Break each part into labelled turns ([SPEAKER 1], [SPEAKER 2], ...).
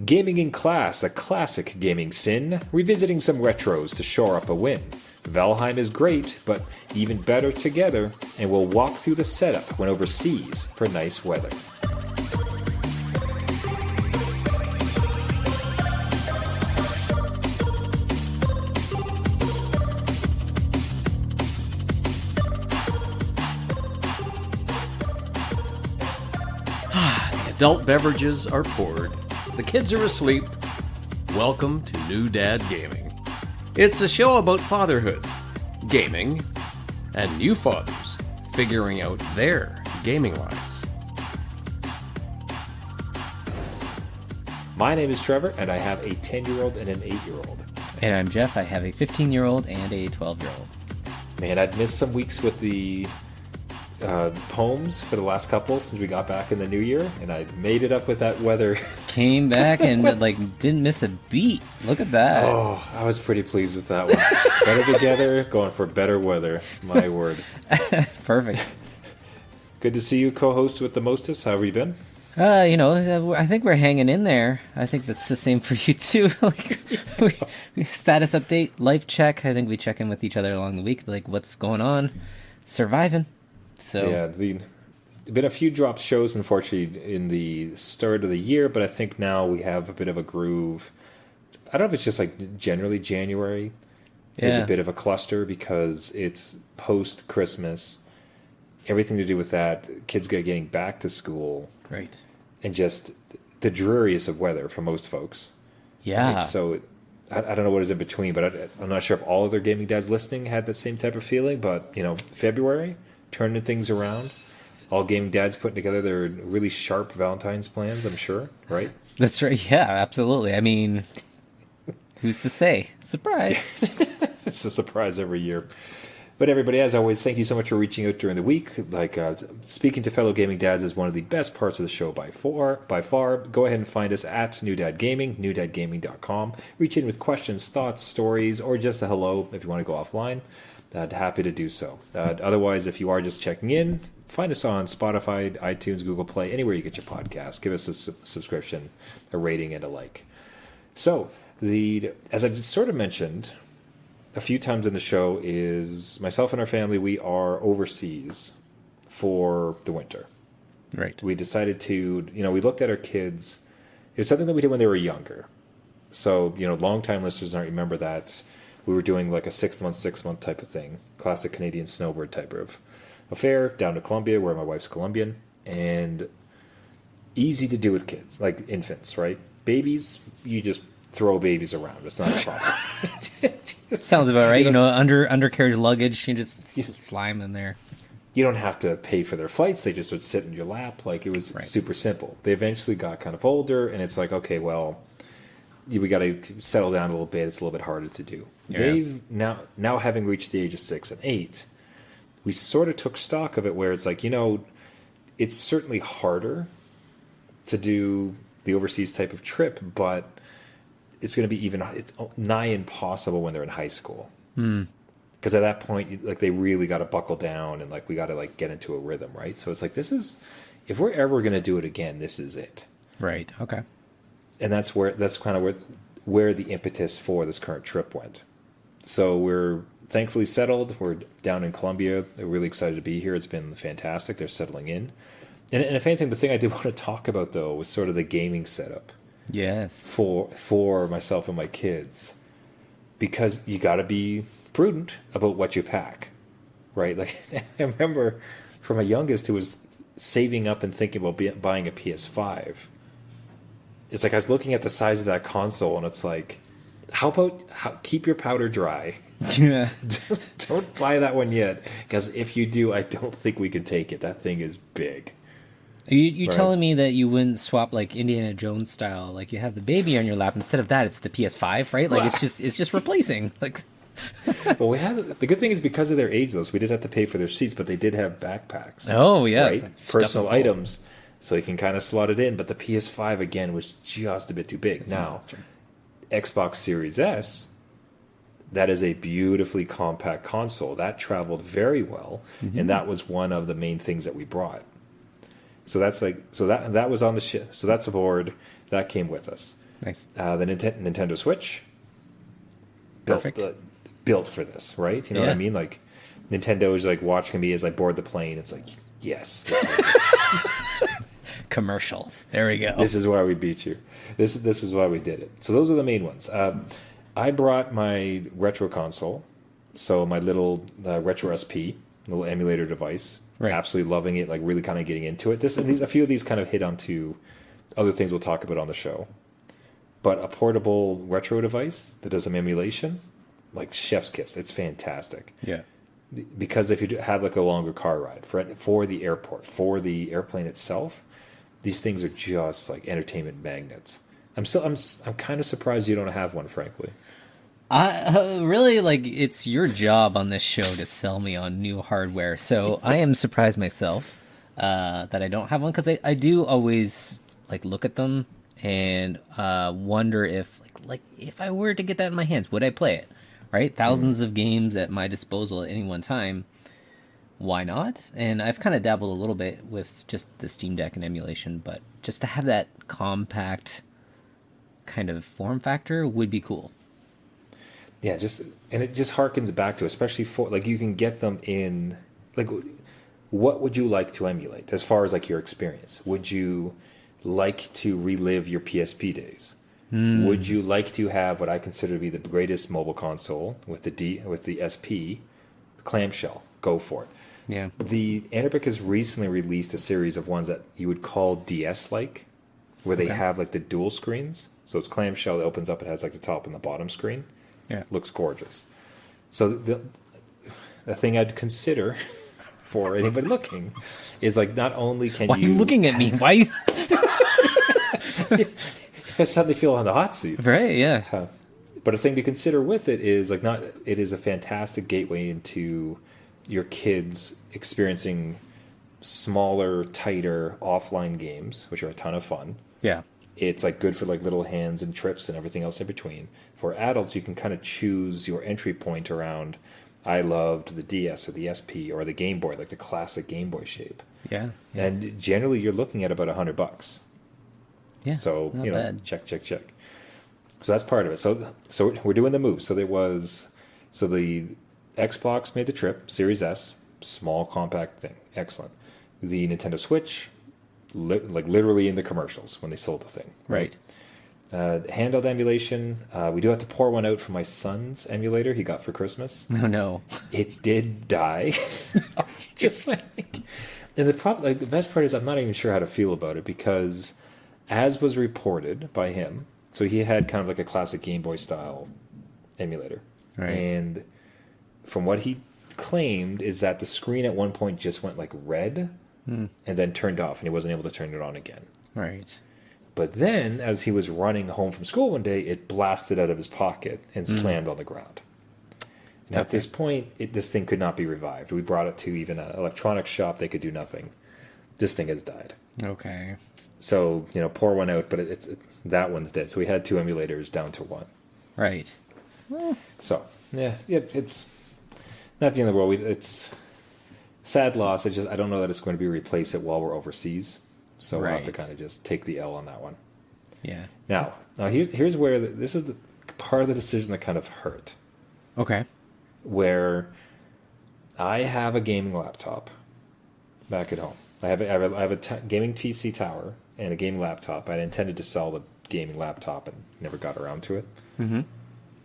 [SPEAKER 1] Gaming in Class, a classic gaming sin, revisiting some retros to shore up a win. Valheim is great, but even better together, and we'll walk through the setup when overseas for nice weather.
[SPEAKER 2] Adult beverages are poured. The kids are asleep. Welcome to New Dad Gaming. It's a show about fatherhood, gaming, and new fathers figuring out their gaming lives.
[SPEAKER 1] My name is Trevor, and I have a 10-year-old and an 8-year-old.
[SPEAKER 3] And I'm Jeff. I have a 15-year-old and a 12-year-old.
[SPEAKER 1] Man, I'd missed some weeks with the poems for the last couple since we got back in the new year, and I made it up with that weather.
[SPEAKER 3] Came back and didn't miss a beat. Look at that.
[SPEAKER 1] Oh, I was pretty pleased with that one. Better together, going for better weather. My word.
[SPEAKER 3] Perfect.
[SPEAKER 1] Good to see you, co-host with the mostest. How have you been?
[SPEAKER 3] I think we're hanging in there. I think that's the same for you too. Status update, life check. I think we check in with each other along the week, what's going on, surviving. So
[SPEAKER 1] yeah, been a few drop shows, unfortunately, in the start of the year, but I think now we have a bit of a groove. I don't know if it's just generally January is a bit of a cluster because it's post Christmas, everything to do with that, kids getting back to school,
[SPEAKER 3] right,
[SPEAKER 1] and just the dreariest of weather for most folks.
[SPEAKER 3] Yeah.
[SPEAKER 1] So I don't know what is in between, but I'm not sure if all of their gaming dads listening had that same type of feeling. But February, turning things around. All gaming dads putting together their really sharp Valentine's plans, I'm sure, right?
[SPEAKER 3] That's right. Yeah, absolutely. I mean, who's to say? Surprise.
[SPEAKER 1] It's a surprise every year. But everybody, as always, thank you so much for reaching out during the week. Speaking to fellow gaming dads is one of the best parts of the show by far. Go ahead and find us at New Dad Gaming, newdadgaming.com. Reach in with questions, thoughts, stories, or just a hello if you want to go offline. Happy to do so. Otherwise, if you are just checking in, find us on Spotify, iTunes, Google Play, anywhere you get your podcast. Give us a subscription, a rating, and a like. So, as I sort of mentioned a few times in the show, is myself and our family, we are overseas for the winter.
[SPEAKER 3] Right.
[SPEAKER 1] We decided to, we looked at our kids. It was something that we did when they were younger. So, long-time listeners might remember that. We were doing like a 6 month type of thing. Classic Canadian snowbird type of affair down to Colombia, where my wife's Colombian. And easy to do with kids, like infants, right? Babies, you just throw babies around. It's not a problem.
[SPEAKER 3] Sounds about right. Undercarriage luggage, you just fly them in there.
[SPEAKER 1] You don't have to pay for their flights. They just would sit in your lap. It was super simple. They eventually got kind of older, and it's like, okay, well, we got to settle down a little bit. It's a little bit harder to do. Yeah. They've now having reached the age of 6 and 8, we sort of took stock of it where it's like, it's certainly harder to do the overseas type of trip, but it's going to be it's nigh impossible when they're in high school. Because at that point, they really got to buckle down and we got to get into a rhythm, right? So it's if we're ever going to do it again, this is it.
[SPEAKER 3] Right. Okay.
[SPEAKER 1] And that's kind of where the impetus for this current trip went. So we're thankfully settled. We're down in Colombia. We're really excited to be here. It's been fantastic. They're settling in. And if anything, the thing I did want to talk about, though, was sort of the gaming setup.
[SPEAKER 3] Yes.
[SPEAKER 1] For myself and my kids. Because you got to be prudent about what you pack, right? I remember for my youngest who was saving up and thinking about buying a PS5. It's I was looking at the size of that console, and it's how about keep your powder dry?
[SPEAKER 3] Yeah.
[SPEAKER 1] Don't buy that one yet, because if you do, I don't think we can take it. That thing is big.
[SPEAKER 3] You right? Telling me that you wouldn't swap Indiana Jones style, you have the baby on your lap, instead of that it's the PS5, right? It's just replacing.
[SPEAKER 1] Well, we have the good thing is because of their age, though, so we did have to pay for their seats, but they did have backpacks.
[SPEAKER 3] Oh yes,
[SPEAKER 1] right? Personal items. So you can kind of slot it in, but the PS5 again was just a bit too big. Now, Xbox Series S, that is a beautifully compact console that traveled very well, and that was one of the main things that we brought. So that's that was on the ship. So that's aboard. That came with us.
[SPEAKER 3] Nice.
[SPEAKER 1] The Nintendo Switch.
[SPEAKER 3] Perfect.
[SPEAKER 1] Built for this, right? You know what I mean? Like, Nintendo is like watching me as I board the plane. It's like, yes.
[SPEAKER 3] Commercial. There we go.
[SPEAKER 1] This is why we beat you. This is why we did it. So those are the main ones. I brought my retro console, so my little retro SP, little emulator device.
[SPEAKER 3] Right.
[SPEAKER 1] Absolutely loving it. Like really kind of getting into it. A few of these kind of hit onto other things we'll talk about on the show. But a portable retro device that does some emulation, like chef's kiss. It's fantastic.
[SPEAKER 3] Yeah.
[SPEAKER 1] Because if you have like a longer car ride for the airport, for the airplane itself, these things are just like entertainment magnets. I'm kind of surprised you don't have one, frankly.
[SPEAKER 3] I really, like, it's your job on this show to sell me on new hardware. So I am surprised myself that I don't have one, because I do always like look at them and wonder if like if I were to get that in my hands, would I play it? Right, thousands of games at my disposal at any one time. Why not? And I've kind of dabbled a little bit with just the Steam Deck and emulation, but just to have that compact kind of form factor would be cool.
[SPEAKER 1] Yeah, and it just harkens back to, especially for like, you can get them in, like, what would you like to emulate as far as like your experience? Would you like to relive your PSP days? Would you like to have what I consider to be the greatest mobile console with the SP clamshell? Go for it.
[SPEAKER 3] Yeah.
[SPEAKER 1] The Anabic has recently released a series of ones that you would call DS-like, where they have like the dual screens. So it's clamshell that opens up. It has like the top and the bottom screen.
[SPEAKER 3] Yeah.
[SPEAKER 1] Looks gorgeous. So the thing I'd consider for anybody looking is like, not only can
[SPEAKER 3] Why are you looking at me? Why?
[SPEAKER 1] I suddenly feel on the hot seat.
[SPEAKER 3] Right, yeah.
[SPEAKER 1] But a thing to consider with it is like, it is a fantastic gateway into your kids experiencing smaller, tighter offline games, which are a ton of fun.
[SPEAKER 3] Yeah.
[SPEAKER 1] It's like good for like little hands and trips and everything else in between. For adults, you can kind of choose your entry point around, I loved the DS or the SP or the Game Boy, like the classic Game Boy shape.
[SPEAKER 3] Yeah.
[SPEAKER 1] And generally you're looking at about $100.
[SPEAKER 3] Yeah.
[SPEAKER 1] So,
[SPEAKER 3] not
[SPEAKER 1] you know,
[SPEAKER 3] bad.
[SPEAKER 1] check. So that's part of it. So we're doing the move. So the Xbox made the trip, Series S, small compact thing, excellent. The Nintendo Switch, literally in the commercials when they sold the thing.
[SPEAKER 3] Right.
[SPEAKER 1] Handheld emulation, we do have to pour one out for my son's emulator he got for Christmas.
[SPEAKER 3] No.
[SPEAKER 1] It did die. Just like, and the best part is I'm not even sure how to feel about it, because as was reported by him, so he had kind of like a classic Game Boy style emulator.
[SPEAKER 3] Right.
[SPEAKER 1] And from what he claimed is that the screen at one point just went like red and then turned off, and he wasn't able to turn it on again.
[SPEAKER 3] Right.
[SPEAKER 1] But then, as he was running home from school one day, it blasted out of his pocket and slammed on the ground. And at this point, this thing could not be revived. We brought it to even an electronics shop. They could do nothing. This thing has died.
[SPEAKER 3] Okay.
[SPEAKER 1] So, you know, pour one out, but that one's dead. So we had two emulators down to one.
[SPEAKER 3] Right.
[SPEAKER 1] So, yeah, it's not the end of the world. It's sad loss. I don't know that it's going to be replace it while we're overseas. So we'll have to kind of just take the L on that one.
[SPEAKER 3] Yeah.
[SPEAKER 1] Now here's where this is the part of the decision that kind of hurt.
[SPEAKER 3] Okay.
[SPEAKER 1] Where I have a gaming laptop back at home. I have a gaming PC tower and a gaming laptop. I intended to sell the gaming laptop and never got around to it. Mm-hmm.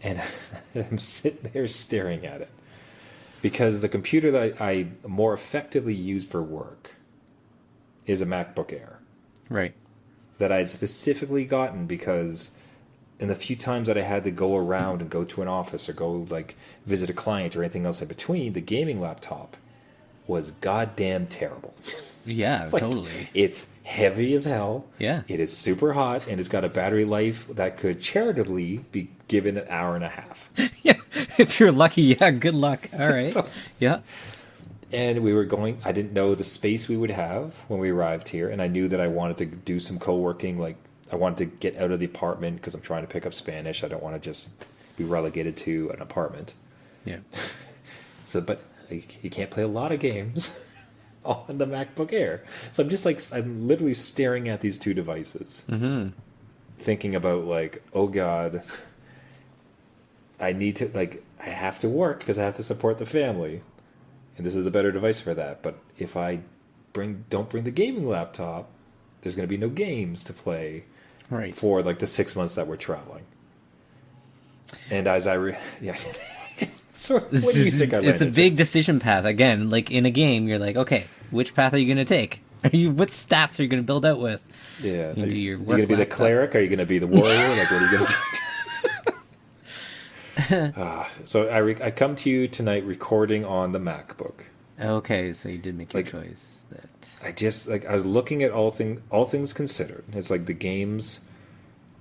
[SPEAKER 1] And I'm sitting there staring at it, because the computer that I more effectively use for work is a MacBook Air.
[SPEAKER 3] Right.
[SPEAKER 1] That I had specifically gotten because in the few times that I had to go around and go to an office or go like visit a client or anything else in between, the gaming laptop was goddamn terrible.
[SPEAKER 3] Yeah, totally.
[SPEAKER 1] It's heavy as hell.
[SPEAKER 3] Yeah.
[SPEAKER 1] It is super hot, and it's got a battery life that could charitably be given an hour and a half.
[SPEAKER 3] Yeah. If you're lucky, yeah, good luck. All right.
[SPEAKER 1] So,
[SPEAKER 3] yeah.
[SPEAKER 1] and I didn't know the space we would have when we arrived here, and I knew that I wanted to do some co-working. Like, I wanted to get out of the apartment because I'm trying to pick up Spanish. I don't want to just be relegated to an apartment.
[SPEAKER 3] Yeah.
[SPEAKER 1] So, but you can't play a lot of games on the MacBook Air. So I'm literally staring at these two devices. Mm-hmm. thinking about like, oh God, I need to I have to work because I have to support the family, and this is the better device for that. But if I don't bring the gaming laptop, there's going to be no games to play
[SPEAKER 3] Right.
[SPEAKER 1] for like the 6 months that we're traveling. And as so what do you think I
[SPEAKER 3] It's a
[SPEAKER 1] landed?
[SPEAKER 3] big decision path. Again, like in a game, you're like, okay, which path are you going to take? What stats are you going to build out with?
[SPEAKER 1] Yeah,
[SPEAKER 3] You do your
[SPEAKER 1] are you
[SPEAKER 3] work
[SPEAKER 1] going to be the
[SPEAKER 3] laptop.
[SPEAKER 1] cleric? Are you going to be the warrior? Like, what are you going to do? So I come to you tonight recording on the MacBook.
[SPEAKER 3] Okay, so you did make your
[SPEAKER 1] Like,
[SPEAKER 3] choice. That
[SPEAKER 1] I just I was looking at all things considered. It's like the games,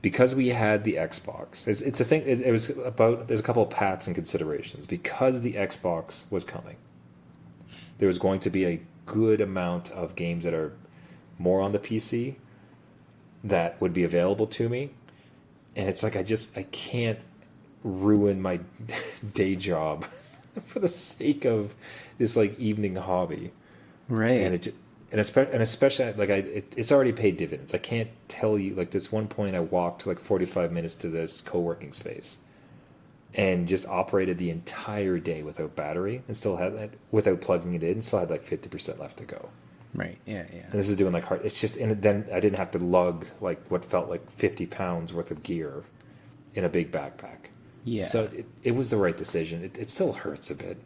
[SPEAKER 1] because we had the Xbox. It's a thing. It was about, there's a couple of paths and considerations. Because the Xbox was coming, there was going to be a good amount of games that are more on the PC that would be available to me, and it's like I can't ruin my day job for the sake of this like evening hobby.
[SPEAKER 3] right.
[SPEAKER 1] And especially like it's already paid dividends. I can't tell you, like, this one point I walked like 45 minutes to this co-working space and just operated the entire day without battery and still had that, without plugging it in, still had like 50% left to go.
[SPEAKER 3] Right. Yeah.
[SPEAKER 1] And this is doing like hard. It's just, and then I didn't have to lug like what felt like 50 pounds worth of gear in a big backpack.
[SPEAKER 3] Yeah.
[SPEAKER 1] So it was the right decision. It still hurts a bit.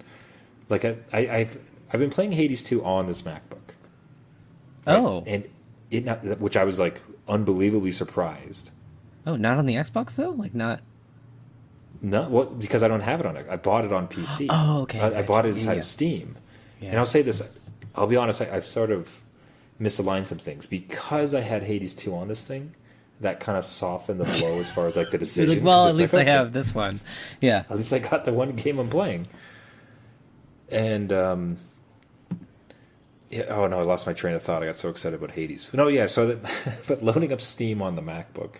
[SPEAKER 1] Like I've been playing Hades 2 on this MacBook. Right?
[SPEAKER 3] Oh.
[SPEAKER 1] And which I was like unbelievably surprised.
[SPEAKER 3] Oh, not on the Xbox though? Like not.
[SPEAKER 1] No, well, because I don't have it on it. I bought it on PC.
[SPEAKER 3] Oh, okay.
[SPEAKER 1] I bought it
[SPEAKER 3] Gotcha.
[SPEAKER 1] inside
[SPEAKER 3] Yeah.
[SPEAKER 1] of Steam.
[SPEAKER 3] Yes.
[SPEAKER 1] And I'll say this. I'll be honest. I've sort of misaligned some things because I had Hades 2 on this thing. That kind of softened the blow as far as like the
[SPEAKER 3] You're
[SPEAKER 1] decision.
[SPEAKER 3] like, well,
[SPEAKER 1] 'cause
[SPEAKER 3] at
[SPEAKER 1] it's
[SPEAKER 3] least
[SPEAKER 1] like,
[SPEAKER 3] I
[SPEAKER 1] okay,
[SPEAKER 3] have this one. Yeah.
[SPEAKER 1] at least I got the one game I'm playing. And yeah, oh no, I lost my train of thought. I got so excited about Hades. No, yeah. So that, but loading up Steam on the MacBook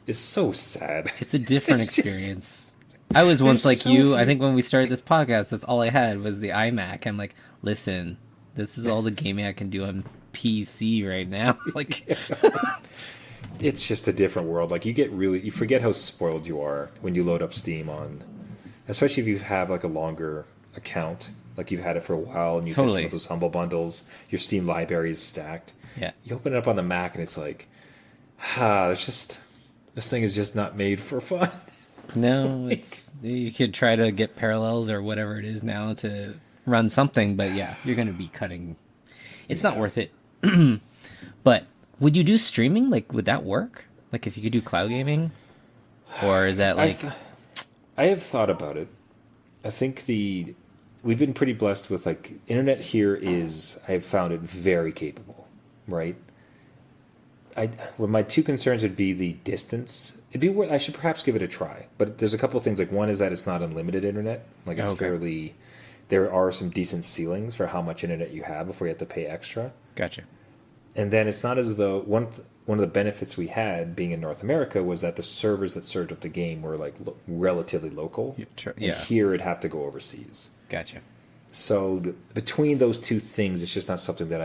[SPEAKER 1] is so sad.
[SPEAKER 3] It's a different
[SPEAKER 1] It's just-
[SPEAKER 3] experience. I was once
[SPEAKER 1] There's
[SPEAKER 3] like
[SPEAKER 1] so
[SPEAKER 3] you.
[SPEAKER 1] few-
[SPEAKER 3] I think when we started this podcast, that's all I had was the iMac. I'm like, listen, this is all the gaming I can do on PC right now. Like,
[SPEAKER 1] It's just a different world. Like you forget how spoiled you are when you load up Steam on, especially if you have like a longer account, like you've had it for a while and you've had some
[SPEAKER 3] Totally.
[SPEAKER 1] of those humble bundles. Your Steam library is stacked.
[SPEAKER 3] yeah.
[SPEAKER 1] You open it up on the Mac and it's like, this thing is just not made for fun.
[SPEAKER 3] No, it's you could try to get parallels or whatever it is now to run something, but yeah, you're going to be cutting. It's not worth it. But would you do streaming? Like, would that work? Like, if you could do cloud gaming, or is that like?
[SPEAKER 1] I have thought about it. I think we've been pretty blessed with like internet here I've found it very capable, right? Well, my two concerns would be the distance. It'd be worth. I should perhaps give it a try. But there's a couple of things. Like one is that it's not unlimited internet. Like it's
[SPEAKER 3] Okay.
[SPEAKER 1] fairly. There are some decent ceilings for how much internet you have before you have to pay extra.
[SPEAKER 3] Gotcha.
[SPEAKER 1] And then it's not as though one of the benefits we had being in North America was that the servers that served up the game were like relatively local. And
[SPEAKER 3] Yeah.
[SPEAKER 1] here it'd have to go overseas.
[SPEAKER 3] Gotcha.
[SPEAKER 1] So between those two things, it's just not something that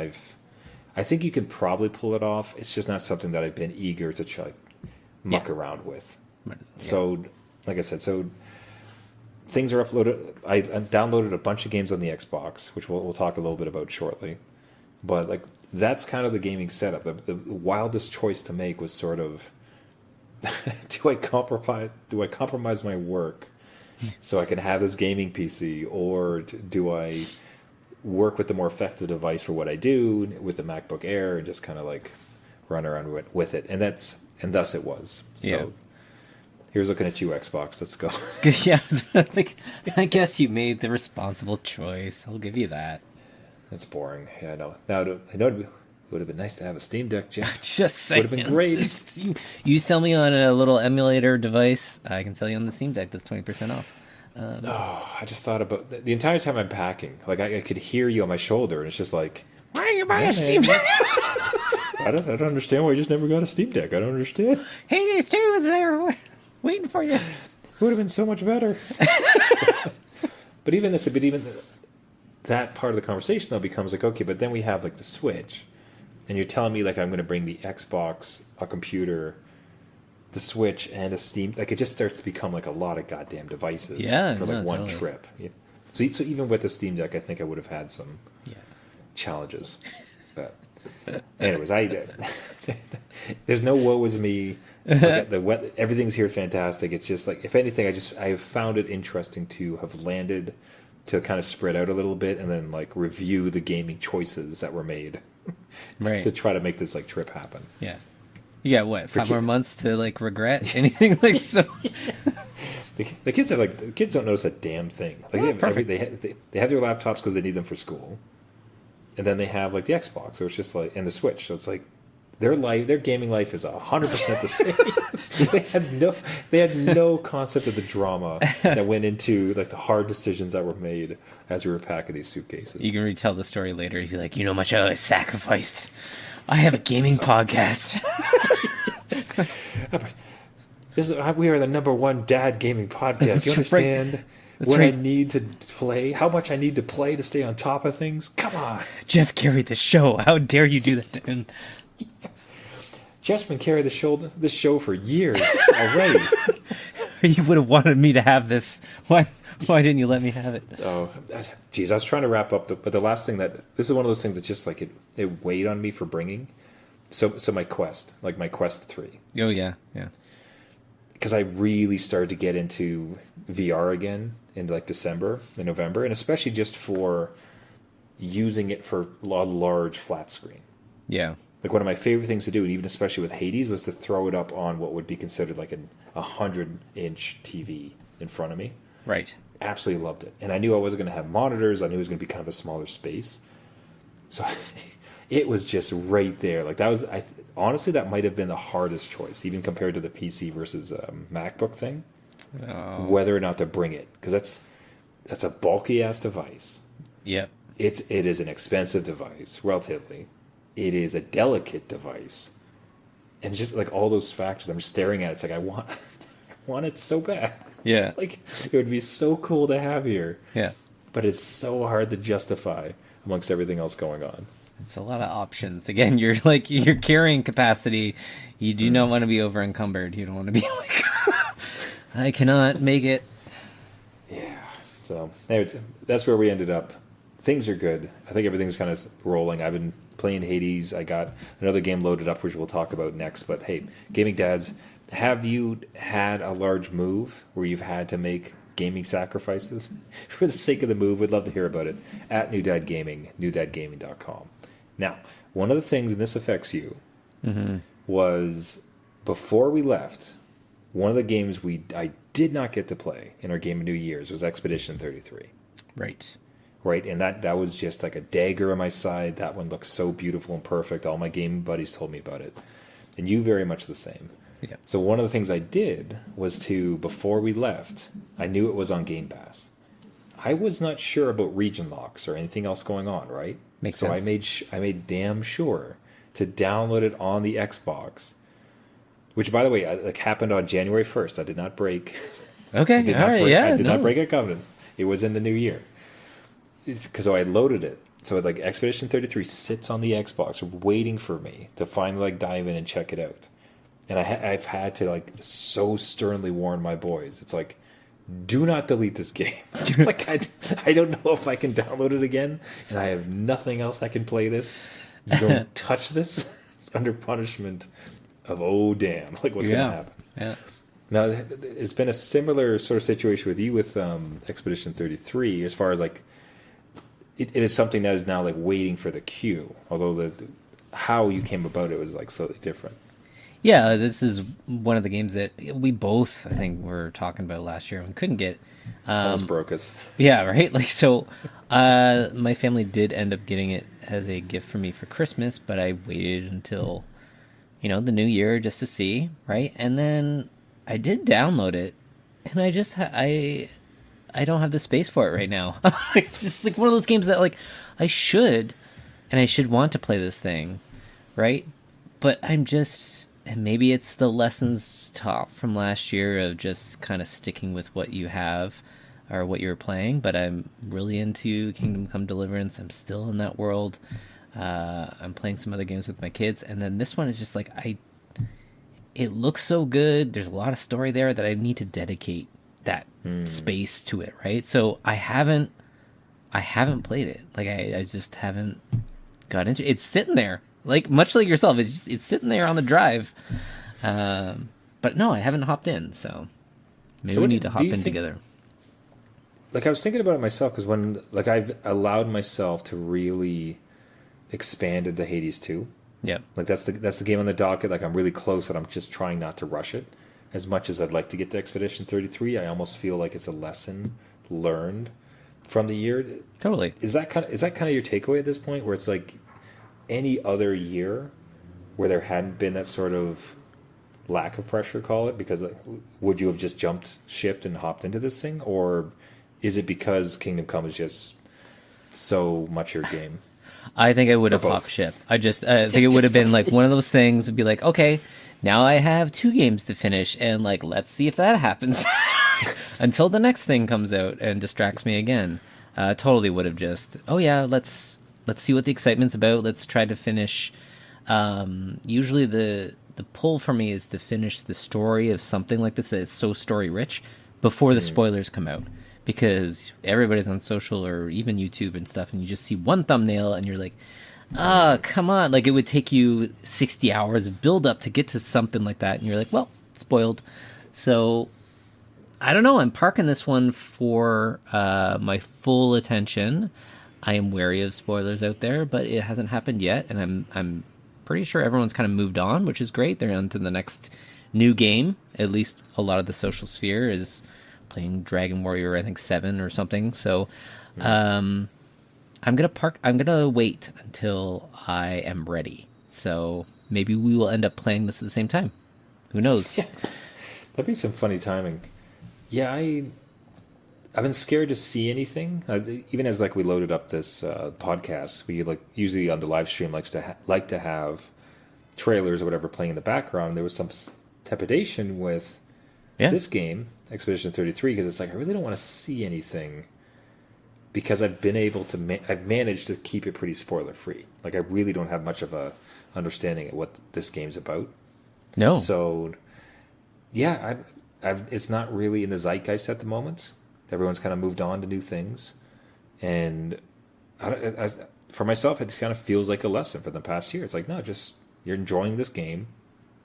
[SPEAKER 1] I think you could probably pull it off. It's just not something that I've been eager to try muck around with.
[SPEAKER 3] Yeah.
[SPEAKER 1] So, like I said, things are uploaded. I downloaded a bunch of games on the Xbox, which we'll talk a little bit about shortly. But like that's kind of the gaming setup. The wildest choice to make was sort of, do I compromise my work so I can have this gaming PC, or do I work with the more effective device for what I do with the MacBook Air and just kind of like run around with it? And thus it was. So
[SPEAKER 3] Yeah.
[SPEAKER 1] here's looking at you, Xbox. Let's go.
[SPEAKER 3] Yeah, I guess you made the responsible choice. I'll give you that.
[SPEAKER 1] That's boring. Yeah, I know. Now I know it would have been nice to have a Steam Deck, Jeff.
[SPEAKER 3] Just saying.
[SPEAKER 1] Would have been great.
[SPEAKER 3] You sell me on a little emulator device, I can sell you on the Steam Deck. That's 20% off.
[SPEAKER 1] Oh, I just thought about the entire time I'm packing. Like I could hear you on my shoulder, and it's just like,
[SPEAKER 3] Why are you buying
[SPEAKER 1] Yeah,
[SPEAKER 3] a Steam
[SPEAKER 1] man.
[SPEAKER 3] Deck?
[SPEAKER 1] I don't understand why you just never got a Steam Deck. I don't understand.
[SPEAKER 3] Hades 2 was there waiting for you.
[SPEAKER 1] It would have been so much better. But even that part of the conversation though becomes like, okay, but then we have like the Switch, and you're telling me like I'm going to bring the Xbox, a computer, the Switch and a Steam, like it just starts to become like a lot of goddamn devices for like one
[SPEAKER 3] totally.
[SPEAKER 1] trip. Yeah. So even with the Steam Deck, I think I would have had some challenges. But anyways, there's no woe is me. Like everything's here fantastic. It's just like, if anything, I've found it interesting to have landed to kind of spread out a little bit and then like review the gaming choices that were made to try to make this like trip happen.
[SPEAKER 3] Yeah. You got what, 5 more months to like regret anything like so?
[SPEAKER 1] The kids don't notice a damn thing. Like they have their laptops because they need them for school, and then they have like the Xbox, so it's just like, and the Switch. So it's like their gaming life is 100% the same. they had no concept of the drama that went into like the hard decisions that were made as we were packing these suitcases.
[SPEAKER 3] You can retell the story later. You'd be like, you know how much I sacrificed. I have a gaming podcast.
[SPEAKER 1] We are the #1 dad gaming podcast. You understand I need to play? How much I need to play to stay on top of things? Come on.
[SPEAKER 3] Jeff carried the show. How dare you do that to him?
[SPEAKER 1] Jeff's been carrying this show for years already.
[SPEAKER 3] You would have wanted me to have this. Why didn't you let me have it?
[SPEAKER 1] Oh, geez, I was trying to wrap up, but the last thing this is one of those things that just like it weighed on me for bringing. So my Quest 3.
[SPEAKER 3] Oh yeah.
[SPEAKER 1] Because I really started to get into VR again in like December and November, and especially just for using it for a large flat screen.
[SPEAKER 3] Yeah.
[SPEAKER 1] Like one of my favorite things to do, and even especially with Hades, was to throw it up on what would be considered like a 100-inch TV in front of me.
[SPEAKER 3] Right.
[SPEAKER 1] Absolutely loved it. And I knew I wasn't going to have monitors. I knew it was going to be kind of a smaller space. So it was just right there. Like that was, honestly, that might have been the hardest choice, even compared to the PC versus MacBook thing. Oh. Whether or not to bring it, because that's a bulky ass device.
[SPEAKER 3] Yep.
[SPEAKER 1] It is an expensive device, relatively. It is a delicate device, and just like all those factors, I'm staring at it. It's like I want it so bad.
[SPEAKER 3] Yeah.
[SPEAKER 1] Like it would be so cool to have here.
[SPEAKER 3] Yeah.
[SPEAKER 1] But it's so hard to justify amongst everything else going on.
[SPEAKER 3] It's a lot of options. Again, your carrying capacity. You do not want to be over encumbered. You don't want to be like, I cannot make it.
[SPEAKER 1] Yeah. So anyways, that's where we ended up. Things are good. I think everything's kind of rolling. I've been playing Hades. I got another game loaded up, which we'll talk about next. But hey, gaming dads, have you had a large move where you've had to make gaming sacrifices? For the sake of the move, we'd love to hear about it at New Dad Gaming, newdadgaming.com. Now, one of the things, and this affects you, was before we left, one of the games I did not get to play in our Game of New Year's was Expedition 33. Right, and that was just like a dagger on my side. That one looked so beautiful and perfect. All my gaming buddies told me about it. And you very much the same.
[SPEAKER 3] Yeah.
[SPEAKER 1] So one of the things I did was before we left, I knew it was on Game Pass. I was not sure about region locks or anything else going on, right?
[SPEAKER 3] Makes sense.
[SPEAKER 1] So I made damn sure to download it on the Xbox, which, by the way, happened on January 1st. I did not break.
[SPEAKER 3] Okay, all right, yeah.
[SPEAKER 1] I did not break a covenant. It was in the new year. Because I loaded it. So like Expedition 33 sits on the Xbox waiting for me to finally like dive in and check it out. And I've had to like so sternly warn my boys. It's like, do not delete this game. Like I don't know if I can download it again, and I have nothing else I can play this. Don't touch this under punishment of damn. Like what's going to happen?
[SPEAKER 3] Yeah.
[SPEAKER 1] Now it's been a similar sort of situation with you with Expedition 33 as far as like it is something that is now like waiting for the queue. Although how you came about it was like slightly different.
[SPEAKER 3] Yeah, this is one of the games that we both, I think, were talking about last year and couldn't get.
[SPEAKER 1] Almost broke us.
[SPEAKER 3] Yeah, right? Like, so my family did end up getting it as a gift for me for Christmas, but I waited until, the new year just to see, right? And then I did download it, and I just, I don't have the space for it right now. It's just like one of those games that, like, I should want to play this thing, right? But I'm just... And maybe it's the lessons taught from last year of just kind of sticking with what you have or what you're playing. But I'm really into Kingdom Come Deliverance. I'm still in that world. I'm playing some other games with my kids. And then this one is just like, it looks so good. There's a lot of story there that I need to dedicate that space to it, right? So I haven't played it. Like I just haven't got into it. It's sitting there, like much like yourself. It's sitting there on the drive. But no, I haven't hopped in. So maybe we need to hop in together.
[SPEAKER 1] Like I was thinking about it myself because when like I've allowed myself to really expand into Hades 2.
[SPEAKER 3] Yeah.
[SPEAKER 1] Like that's the game on the docket. Like I'm really close, but I'm just trying not to rush it. As much as I'd like to get to Expedition 33, I almost feel like it's a lesson learned from the year.
[SPEAKER 3] Totally.
[SPEAKER 1] Is that kind of your takeaway at this point, where it's like any other year where there hadn't been that sort of lack of pressure, call it, because like, would you have just jumped shipped and hopped into this thing, or is it because Kingdom Come is just so much your game?
[SPEAKER 3] I think I would have hopped ship. I think it would have been like one of those things would be like, okay, now I have 2 games to finish, and like, let's see if that happens until the next thing comes out and distracts me again. Totally would have just, oh yeah, let's see what the excitement's about. Let's try to finish. Usually the pull for me is to finish the story of something like this that is so story rich before the spoilers come out. Because everybody's on social or even YouTube and stuff, and you just see one thumbnail and you're like, come on. Like, it would take you 60 hours of build up to get to something like that, and you're like, well, spoiled. So, I don't know. I'm parking this one for my full attention. I am wary of spoilers out there, but it hasn't happened yet, and I'm pretty sure everyone's kind of moved on, which is great. They're on to the next new game. At least a lot of the social sphere is playing Dragon Warrior, I think 7 or something. So I'm gonna wait until I am ready. So maybe we will end up playing this at the same time. Who knows?
[SPEAKER 1] Yeah. That'd be some funny timing. Yeah, I've been scared to see anything. Even as like we loaded up this podcast, we like usually on the live stream like to have trailers or whatever playing in the background. There was some trepidation with this game, Expedition 33, because it's like I really don't want to see anything, because I've been able to I've managed to keep it pretty spoiler free. Like I really don't have much of a understanding of what this game's about.
[SPEAKER 3] No.
[SPEAKER 1] So yeah, it's not really in the zeitgeist at the moment. Everyone's kind of moved on to new things, and for myself, it kind of feels like a lesson for the past year. It's like, no, just you're enjoying this game,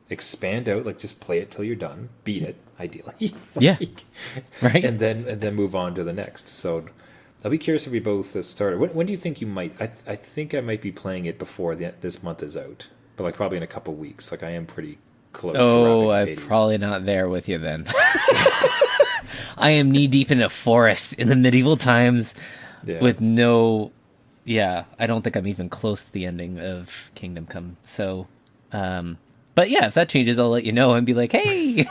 [SPEAKER 1] expand out, like just play it till you're done, beat it ideally,
[SPEAKER 3] yeah, right,
[SPEAKER 1] and then move on to the next. So I'll be curious if we both started. When do you think you might? I think I might be playing it before this month is out, but like probably in a couple weeks. Like I am pretty close.
[SPEAKER 3] Oh, I'm probably not there with you then. I am knee deep in a forest in the medieval times with no. Yeah, I don't think I'm even close to the ending of Kingdom Come. So, but yeah, if that changes, I'll let you know and be like, hey,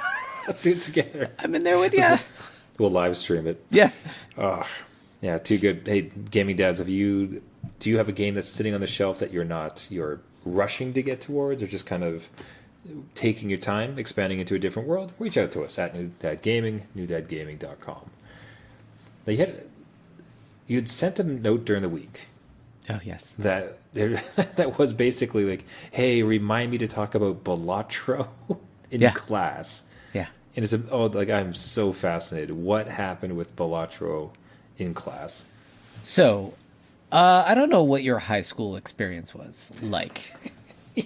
[SPEAKER 1] let's do it together.
[SPEAKER 3] I'm in there with you.
[SPEAKER 1] We'll live stream it.
[SPEAKER 3] Yeah.
[SPEAKER 1] Yeah, too good. Hey, gaming dads, do you have a game that's sitting on the shelf that you're rushing to get towards, or just kind of taking your time, expanding into a different world? Reach out to us at New Dad Gaming, newdadgaming.com. Now you'd sent a note during the week.
[SPEAKER 3] Oh, yes.
[SPEAKER 1] That was basically like, hey, remind me to talk about Balatro in class.
[SPEAKER 3] Yeah.
[SPEAKER 1] And it's I'm so fascinated. What happened with Balatro in class?
[SPEAKER 3] So, I don't know what your high school experience was like,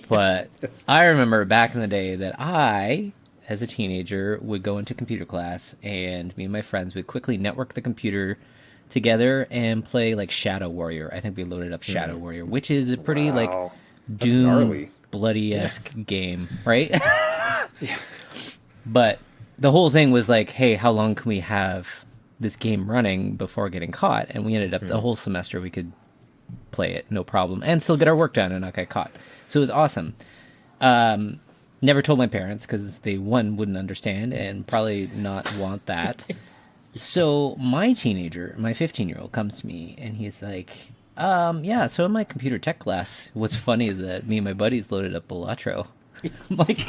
[SPEAKER 3] but I remember back in the day that I, as a teenager, would go into computer class, and me and my friends would quickly network the computer together and play like Shadow Warrior. I think we loaded up Shadow Warrior, which is a pretty like Doom bloody-esque game, right?
[SPEAKER 1] Yeah.
[SPEAKER 3] But the whole thing was like, hey, how long can we have this game running before getting caught? And we ended up the whole semester we could play it, no problem, and still get our work done and not get caught. So it was awesome. Never told my parents because they, one, wouldn't understand and probably not want that. So my 15-year-old comes to me and he's like, yeah, so in my computer tech class, what's funny is that me and my buddies loaded up Balatro. I'm like,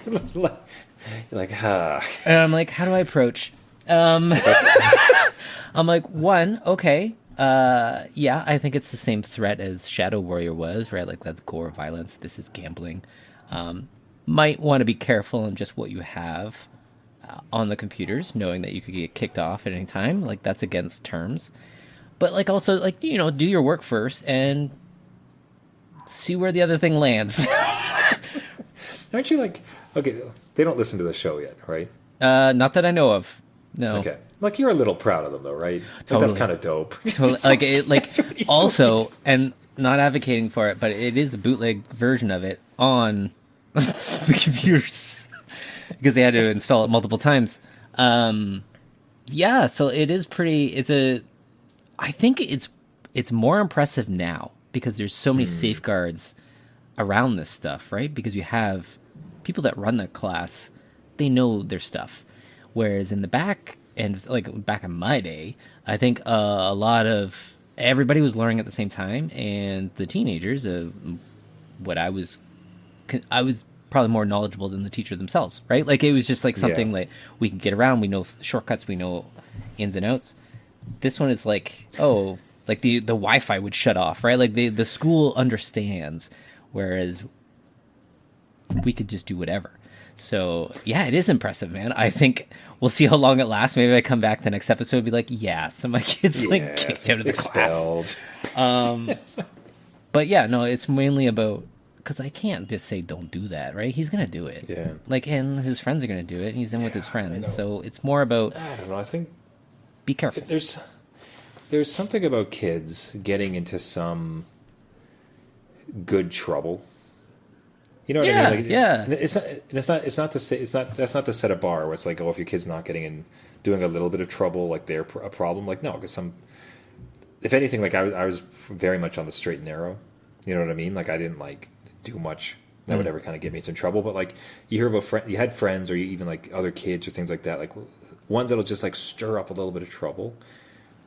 [SPEAKER 1] you're like,
[SPEAKER 3] and I'm like, how do I approach? I'm like, one, okay, yeah, I think it's the same threat as Shadow Warrior was, right? Like, that's gore violence. This is gambling. might want to be careful in just what you have on the computers, knowing that you could get kicked off at any time. Like, that's against terms. But, like, also, like, you know, do your work first and see where the other thing lands.
[SPEAKER 1] Aren't you like, okay, they don't listen to the show yet, right?
[SPEAKER 3] Not that I know of. No.
[SPEAKER 1] Okay. Like, you're a little proud of them, though, right? Like,
[SPEAKER 3] Totally.
[SPEAKER 1] that's kind of dope.
[SPEAKER 3] Totally. Like,
[SPEAKER 1] really
[SPEAKER 3] also,
[SPEAKER 1] sweet.
[SPEAKER 3] and not advocating for it, but it is a bootleg version of it on the computers because they had to install it multiple times. Yeah, so it is pretty. I think it's more impressive now because there's so many safeguards around this stuff, right? Because you have people that run the class, they know their stuff. Whereas in the back, and like back in my day, I think a lot of everybody was learning at the same time, and the teenagers of what I was probably more knowledgeable than the teacher themselves, right? Like, it was just like something like we can get around, we know shortcuts, we know ins and outs. This one is like, oh, like the Wi-Fi would shut off, right? Like the school understands, whereas we could just do whatever. So yeah, it is impressive, man. I think we'll see how long it lasts. Maybe I come back the next episode and be like, yeah, so my kid's like kicked out of the
[SPEAKER 1] expelled.
[SPEAKER 3] Class. But yeah, no, it's mainly about, because I can't just say don't do that, right? He's gonna do it.
[SPEAKER 1] Yeah.
[SPEAKER 3] Like, and his friends are gonna do it. And he's in with his friends, so it's more about.
[SPEAKER 1] I don't know. I think
[SPEAKER 3] Be careful.
[SPEAKER 1] There's something about kids getting into some good trouble. You know what I mean? Like,
[SPEAKER 3] yeah.
[SPEAKER 1] It's not to say that's not to set a bar where it's like, oh, if your kid's not getting in, doing a little bit of trouble, like they're a problem. Like, no, because if anything, like I was very much on the straight and narrow. You know what I mean? Like, I didn't like do much that would ever kind of get me into trouble. But like, you hear about you had friends, or you even like other kids or things like that, like ones that'll just like stir up a little bit of trouble.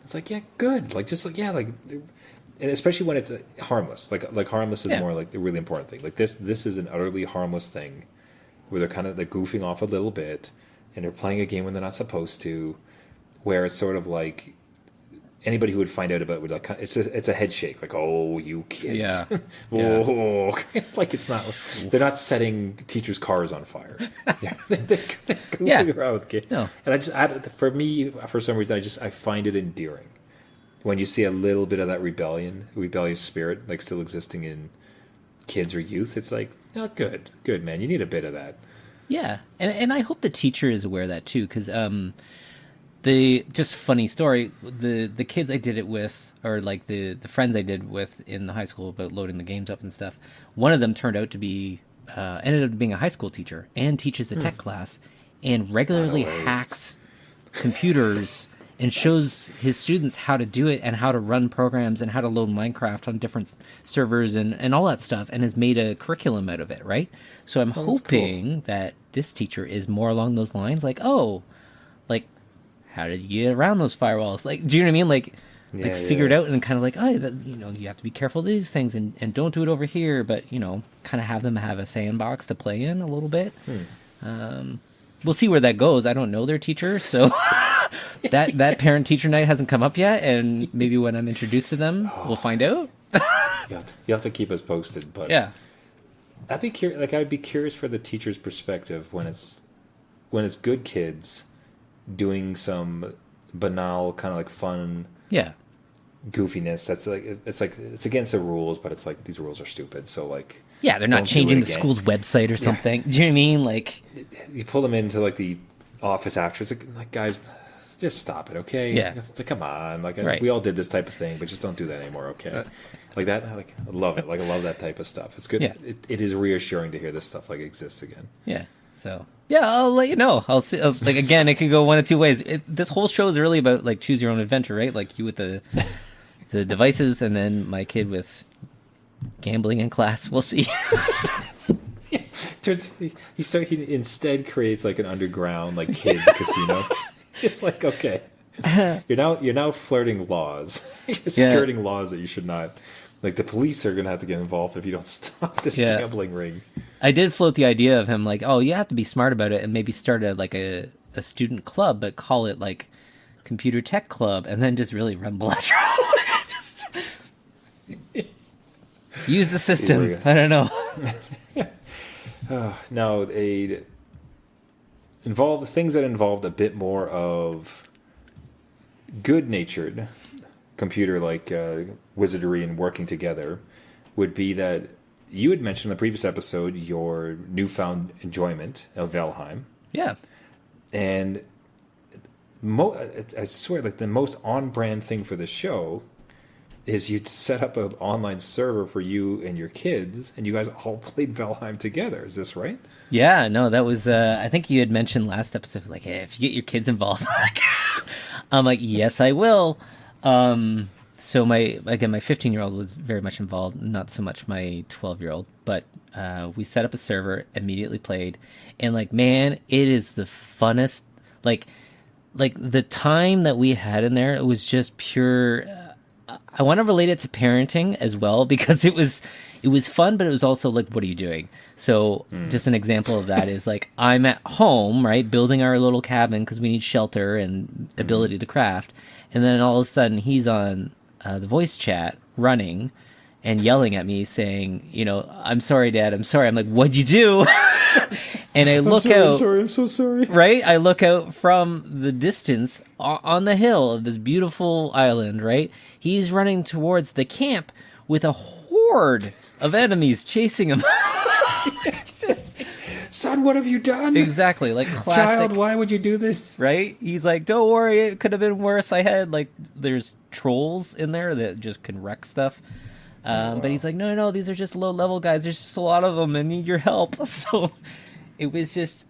[SPEAKER 1] It's like, yeah, good. Like, just like, yeah, like, and especially when it's harmless. Like harmless is more like the really important thing. Like this is an utterly harmless thing where they're kind of like goofing off a little bit and they're playing a game when they're not supposed to, where it's sort of like anybody who would find out about it would like, it's a head shake, like, oh, you kids.
[SPEAKER 3] Yeah.
[SPEAKER 1] Oh, like, it's not, they're not setting teachers' cars on fire. They're goofing around with kids.
[SPEAKER 3] No.
[SPEAKER 1] And for me, for some reason, I find it endearing when you see a little bit of that rebellious spirit, like, still existing in kids or youth. It's like, oh, good, man. You need a bit of that.
[SPEAKER 3] Yeah, and I hope the teacher is aware of that too, because the just funny story, the kids I did it with, or like the friends I did with in the high school about loading the games up and stuff, one of them turned out to be ended up being a high school teacher and teaches a tech class and regularly hacks computers and shows his students how to do it and how to run programs and how to load Minecraft on different servers and all that stuff, and has made a curriculum out of it, right? So I'm hoping that this teacher is more along those lines, like, oh, like, how did you get around those firewalls? Like, do you know what I mean? Like figure it out and kind of like, oh, you have to be careful of these things and don't do it over here, but, kind of have them have a sandbox to play in a little bit. We'll see where that goes. I don't know their teacher, so that parent-teacher night hasn't come up yet, and maybe when I'm introduced to them, we'll find out.
[SPEAKER 1] You have to keep us posted, but
[SPEAKER 3] yeah,
[SPEAKER 1] I'd be curious. Like, I'd be curious for the teacher's perspective when it's good kids doing some banal kind of like fun, goofiness. That's like it's against the rules, but it's like these rules are stupid. So like,
[SPEAKER 3] yeah, they're not changing the school's website or something. Do you know what I mean? Like,
[SPEAKER 1] you pull them into like the office after. It's like guys, just stop it, okay?
[SPEAKER 3] Yeah.
[SPEAKER 1] It's like, come on, like
[SPEAKER 3] Right.
[SPEAKER 1] we all did this type of thing, but just don't do that anymore, okay? Like that, I love it. Like, I love that type of stuff. It's good.
[SPEAKER 3] Yeah.
[SPEAKER 1] It is reassuring to hear this stuff like exists again.
[SPEAKER 3] yeah. So yeah, I'll let you know. I'll see. Like, again, it could go one of two ways. This whole show is really about like choose your own adventure, right? Like you with the devices, and then my kid with gambling in class. We'll see.
[SPEAKER 1] He instead creates like an underground like kid casino. Just like, okay, you're now flirting laws. You're skirting laws that you should not. Like, the police are gonna have to get involved if you don't stop this gambling ring.
[SPEAKER 3] I did float the idea of him like, oh, you have to be smart about it and maybe start a student club, but call it like computer tech club, and then just really run Balatro. Just use the system. I don't know.
[SPEAKER 1] Now, things that involved a bit more of good-natured computer like wizardry and working together would be that you had mentioned in the previous episode your newfound enjoyment of Valheim.
[SPEAKER 3] Yeah.
[SPEAKER 1] And I swear, like the most on-brand thing for the show is you'd set up an online server for you and your kids, and you guys all played Valheim together. Is this right?
[SPEAKER 3] Yeah, no, that was, I think you had mentioned last episode, like, hey, if you get your kids involved, I'm like, yes, I will. So my 15-year-old was very much involved, not so much my 12-year-old, but we set up a server, immediately played, and like, man, it is the funnest, like the time that we had in there, it was just pure. I want to relate it to parenting as well, because it was fun, but it was also like, what are you doing? So just an example of that is like, I'm at home, right, building our little cabin because we need shelter and ability to craft, and then all of a sudden he's on the voice chat running and yelling at me saying, I'm sorry, Dad, I'm sorry. I'm like, what'd you do? And I look out.
[SPEAKER 1] I'm so sorry.
[SPEAKER 3] Right? I look out from the distance on the hill of this beautiful island, right? He's running towards the camp with a horde of enemies chasing him.
[SPEAKER 1] Son, what have you done?
[SPEAKER 3] Exactly. Like classic.
[SPEAKER 1] Child, why would you do this?
[SPEAKER 3] Right? He's like, don't worry, it could have been worse. There's trolls in there that just can wreck stuff. But he's like, no, these are just low-level guys. There's just a lot of them. I need your help. So it was just,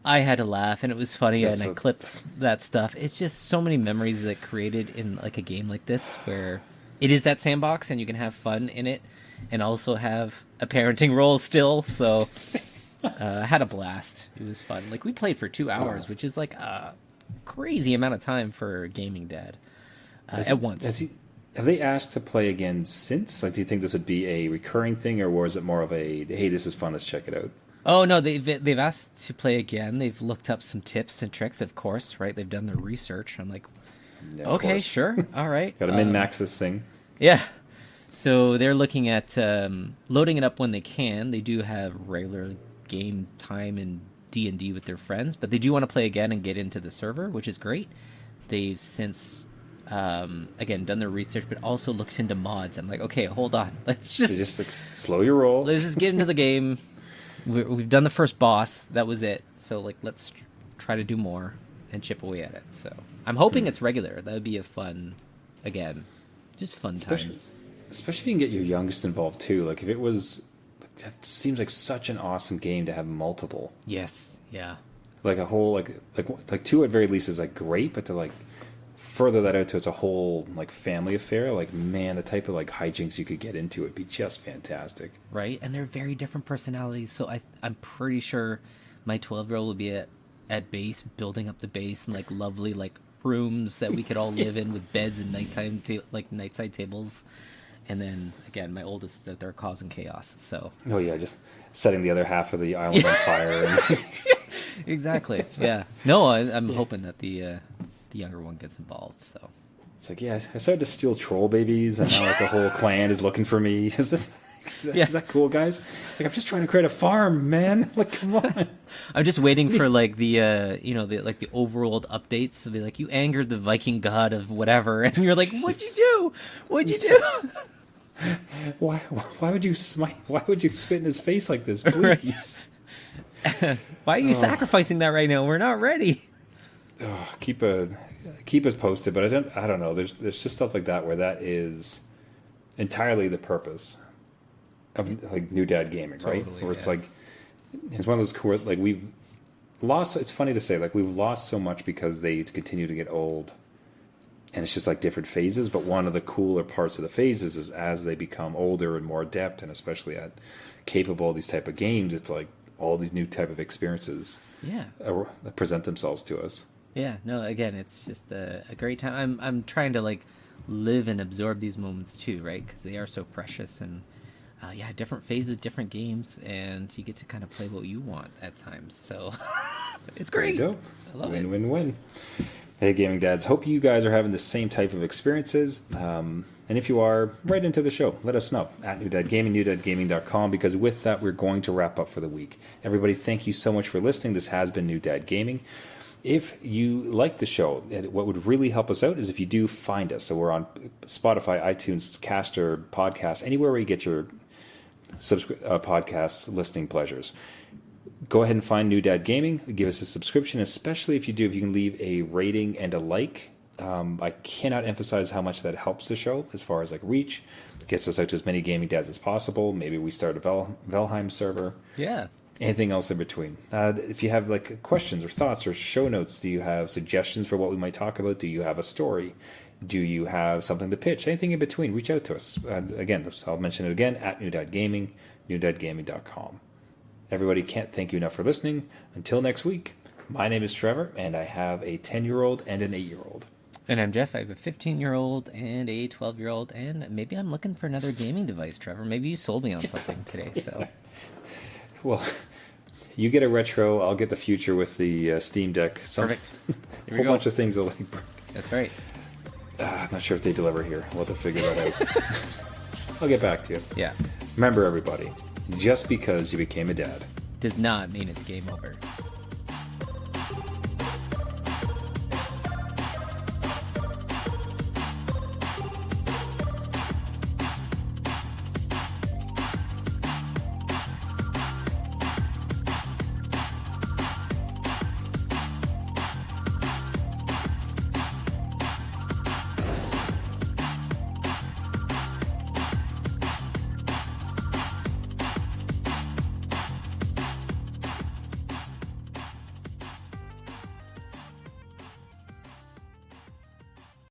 [SPEAKER 3] I had to laugh, and it was funny, and I clipped that stuff. It's just so many memories that created in like a game like this, where it is that sandbox, and you can have fun in it, and also have a parenting role still. So I had a blast. It was fun. Like, we played for 2 hours, which is like a crazy amount of time for a gaming dad at once.
[SPEAKER 1] Have they asked to play again since? Like, do you think this would be a recurring thing, or was it more of a, hey, this is fun, let's check it out?
[SPEAKER 3] Oh, no, they've asked to play again. They've looked up some tips and tricks, of course, right? They've done their research. I'm like, yeah, okay, sure, all right.
[SPEAKER 1] Got to min-max this thing.
[SPEAKER 3] Yeah. So they're looking at loading it up when they can. They do have regular game time in D&D with their friends, but they do want to play again and get into the server, which is great. They've since... again, done their research, but also looked into mods. I'm like, okay, hold on. Let's just
[SPEAKER 1] like, slow your roll.
[SPEAKER 3] Let's just get into the game. We've done the first boss. That was it. So, like, let's try to do more and chip away at it. So, I'm hoping it's regular. That would be a fun, again, just fun times.
[SPEAKER 1] Especially if you can get your youngest involved, too. Like, if it was... That seems like such an awesome game to have multiple.
[SPEAKER 3] Yes, yeah.
[SPEAKER 1] Like, a whole, like two at very least is, like, great, but to, like... further that out to it's a whole like family affair, like, man, the type of like hijinks you could get into would be just fantastic,
[SPEAKER 3] right? And they're very different personalities, so I'm pretty sure my 12-year-old will be at base, building up the base and like lovely like rooms that we could all live in with beds and nighttime nightside tables, and then again my oldest is out there causing chaos. So
[SPEAKER 1] just setting the other half of the island on fire and...
[SPEAKER 3] Exactly. Yeah, no, I'm hoping that the younger one gets involved. So
[SPEAKER 1] it's like, yeah, I started to steal troll babies, and now like the whole clan is looking for me. Is that cool, guys? It's like, I'm just trying to create a farm, man. Like, come on.
[SPEAKER 3] I'm just waiting for like the the overworld updates to be like, you angered the Viking god of whatever, and you're like, what'd you do? What'd you do?
[SPEAKER 1] Why would you smite? Why would you spit in his face like this, please?
[SPEAKER 3] Why are you sacrificing that right now? We're not ready.
[SPEAKER 1] Keep us posted, but I don't know. There's just stuff like that where that is entirely the purpose of like New Dad Gaming, right? Where it's like, it's one of those cool, like, we've lost. It's funny to say, like, we've lost so much because they continue to get old, and it's just like different phases. But one of the cooler parts of the phases is as they become older and more adept, and especially at capable of these type of games, it's like all these new type of experiences that present themselves to us.
[SPEAKER 3] Yeah, no, again, it's just a great time. I'm trying to like live and absorb these moments too, right? Because they are so precious, and different phases, different games, and you get to kind of play what you want at times. So it's great.
[SPEAKER 1] There you go.
[SPEAKER 3] I love
[SPEAKER 1] it. Win. Hey, Gaming Dads. Hope you guys are having the same type of experiences. And if you are, write into the show. Let us know at New Dad Gaming, newdadgaming.com, because with that, we're going to wrap up for the week. Everybody, thank you so much for listening. This has been New Dad Gaming. If you like the show, what would really help us out is if you do find us. So we're on Spotify, iTunes, Caster, Podcast, anywhere where you get your podcast listening pleasures. Go ahead and find New Dad Gaming. Give us a subscription, especially if you do. If you can leave a rating and a like. I cannot emphasize how much that helps the show as far as like reach. Gets us out to as many gaming dads as possible. Maybe we start a Valheim server.
[SPEAKER 3] Yeah.
[SPEAKER 1] Anything else in between. If you have like questions or thoughts or show notes, do you have suggestions for what we might talk about? Do you have a story? Do you have something to pitch? Anything in between, reach out to us. Again, I'll mention it again, at New Dad Gaming, newdadgaming.com. Everybody, can't thank you enough for listening. Until next week, my name is Trevor, and I have a 10-year-old and an 8-year-old.
[SPEAKER 3] And I'm Jeff. I have a 15-year-old and a 12-year-old, and maybe I'm looking for another gaming device, Trevor. Maybe you sold me on something today, so...
[SPEAKER 1] Well, you get a retro, I'll get the future with the Steam Deck.
[SPEAKER 3] Perfect.
[SPEAKER 1] A whole bunch of things will like...
[SPEAKER 3] That's right.
[SPEAKER 1] I'm not sure if they deliver here. We'll have to figure that out. I'll get back to you.
[SPEAKER 3] Yeah.
[SPEAKER 1] Remember, everybody, just because you became a dad
[SPEAKER 3] does not mean it's game over.